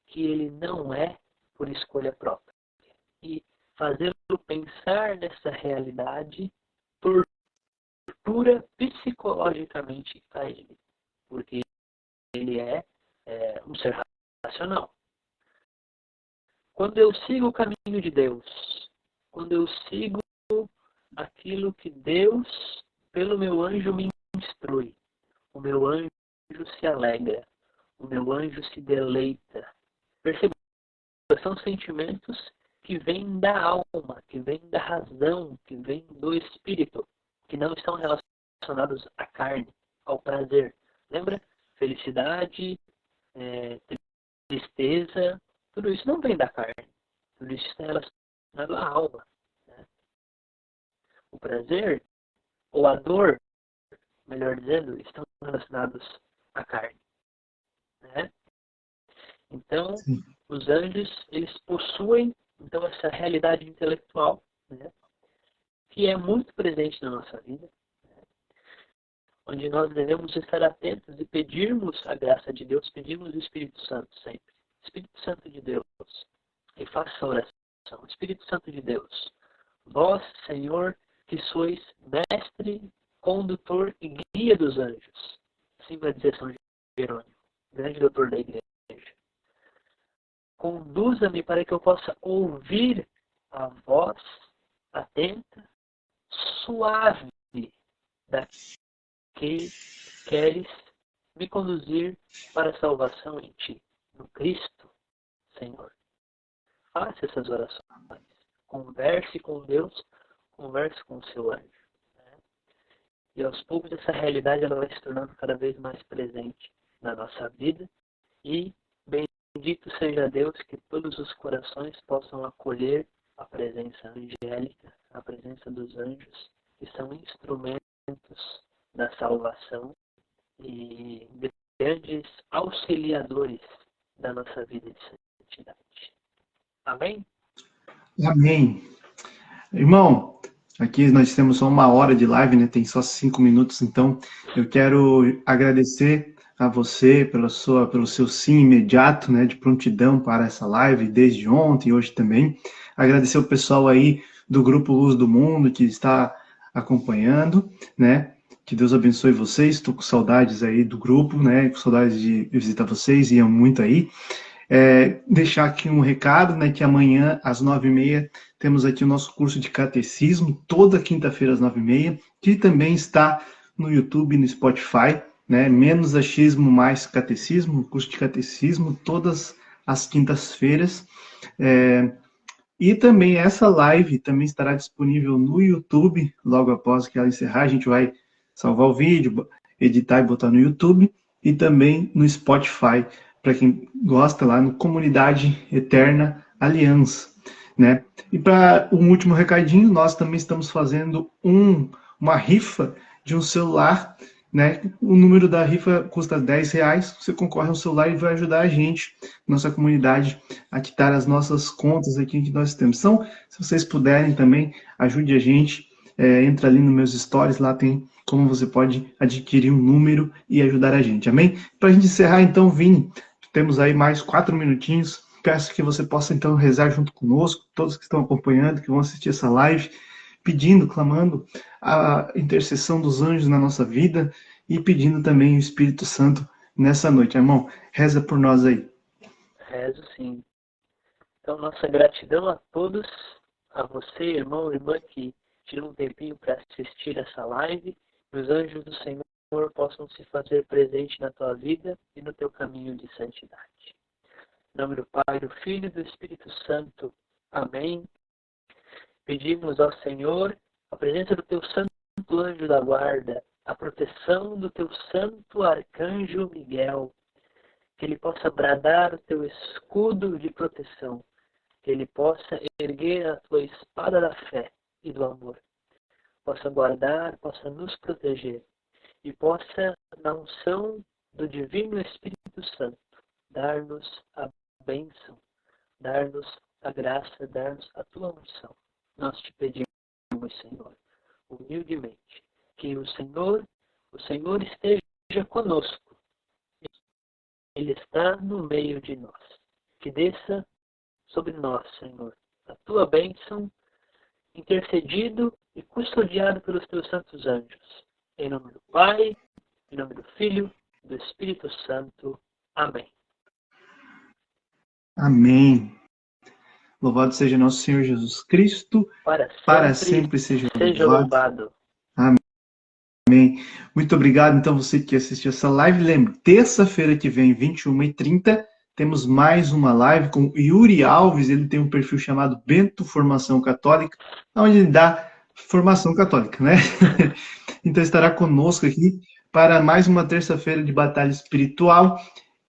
que ele não é por escolha própria. e fazê-lo pensar nessa realidade tortura psicologicamente a ele, porque ele é um ser racional. Quando eu sigo o caminho de Deus, quando eu sigo aquilo que Deus, pelo meu anjo, me instrui, o meu anjo se alegra, o meu anjo se deleita. Perceba, são sentimentos que vêm da alma, que vêm da razão, que vêm do espírito, que não estão relacionados à carne, ao prazer. Lembra? Felicidade, tristeza, tudo isso não vem da carne. Tudo isso está relacionado à alma. Né? O prazer, ou a dor, melhor dizendo, estão relacionados à carne. Né? Então, Sim. os anjos, eles possuem então essa realidade intelectual, né? Que é muito presente na nossa vida, né? Onde nós devemos estar atentos e pedirmos a graça de Deus, pedirmos o Espírito Santo sempre. Espírito Santo de Deus, e faça a oração. Espírito Santo de Deus, vós, Senhor, que sois mestre, condutor e guia dos anjos. Assim vai dizer São Jerônimo, grande doutor da igreja. Conduza-me para que eu possa ouvir a voz atenta, suave daquele que queres me conduzir para a salvação em Ti, no Cristo, Senhor. Faça essas orações. Converse com Deus, converse com o seu anjo. Né? E aos poucos essa realidade ela vai se tornando cada vez mais presente na nossa vida e bendito seja Deus que todos os corações possam acolher a presença angélica, a presença dos anjos, que são instrumentos da salvação e grandes auxiliadores da nossa vida de santidade. Amém? Amém. Irmão, aqui nós temos só 1 hora de live, né? Tem só 5 minutos, então eu quero agradecer a você pelo seu sim imediato, né, de prontidão para essa live, desde ontem e hoje também. Agradecer o pessoal aí do Grupo Luz do Mundo que está acompanhando, né? Que Deus abençoe vocês. Estou com saudades aí do grupo, né? Com saudades de visitar vocês, iam muito aí. Deixar aqui um recado, né, que amanhã às 9h30 temos aqui o nosso curso de catecismo, toda quinta-feira às 9h30, que também está no YouTube e no Spotify, né, menos achismo, mais catecismo, curso de catecismo, todas as quintas-feiras. E também essa live também estará disponível no YouTube, logo após que ela encerrar, a gente vai salvar o vídeo, editar e botar no YouTube, e também no Spotify, para quem gosta lá no Comunidade Eterna Aliança, né? E para um último recadinho, nós também estamos fazendo uma rifa de um celular, né? O número da rifa custa R$10, você concorre a um celular e vai ajudar a gente, nossa comunidade, a quitar as nossas contas aqui que nós temos. Então, se vocês puderem também, ajude a gente, entra ali nos meus stories, lá tem como você pode adquirir um número e ajudar a gente, amém? Para a gente encerrar, então, Vini, temos aí mais 4 minutinhos. Peço que você possa, então, rezar junto conosco, todos que estão acompanhando, que vão assistir essa live, pedindo, clamando a intercessão dos anjos na nossa vida e pedindo também o Espírito Santo nessa noite. Irmão, reza por nós aí. Rezo sim. Então, nossa gratidão a todos, a você, irmão, irmã, que tirou um tempinho para assistir essa live. Que os anjos do Senhor possam se fazer presente na tua vida e no teu caminho de santidade. Em nome do Pai, do Filho e do Espírito Santo. Amém. Pedimos ao Senhor a presença do teu santo anjo da guarda, a proteção do teu santo arcanjo Miguel, que ele possa bradar o teu escudo de proteção, que ele possa erguer a tua espada da fé e do amor, possa guardar, possa nos proteger e possa, na unção do Divino Espírito Santo, dar-nos a bênção, dar-nos a graça, dar-nos a tua unção. Nós te pedimos, Senhor, humildemente, que o Senhor esteja conosco. Ele está no meio de nós. Que desça sobre nós, Senhor, da tua bênção, intercedido e custodiado pelos teus santos anjos. Em nome do Pai, em nome do Filho e do Espírito Santo. Amém. Amém. Louvado seja nosso Senhor Jesus Cristo, Para sempre seja seja louvado. Amém. Muito obrigado, então, você que assistiu essa live. Lembre, terça-feira que vem, 21h30, temos mais uma live com Yuri Alves. Ele tem um perfil chamado Bento Formação Católica, onde ele dá formação católica, né? Então, estará conosco aqui para mais uma terça-feira de batalha espiritual.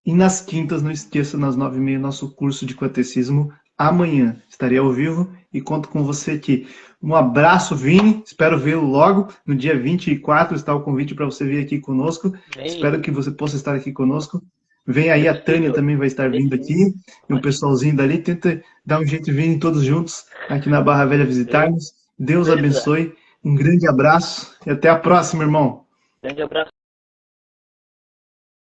E nas quintas, não esqueça, nas 9h30, nosso curso de catecismo. Amanhã estarei ao vivo e conto com você aqui. Um abraço, Vini. Espero vê-lo logo. No dia 24 está o convite para você vir aqui conosco. Espero que você possa estar aqui conosco. Vem aí, a Tânia também vai estar vindo aqui. E o pessoalzinho dali. Tenta dar um jeito de virem todos juntos aqui na Barra Velha visitar-nos. Deus abençoe. Um grande abraço e até a próxima, irmão. Grande abraço.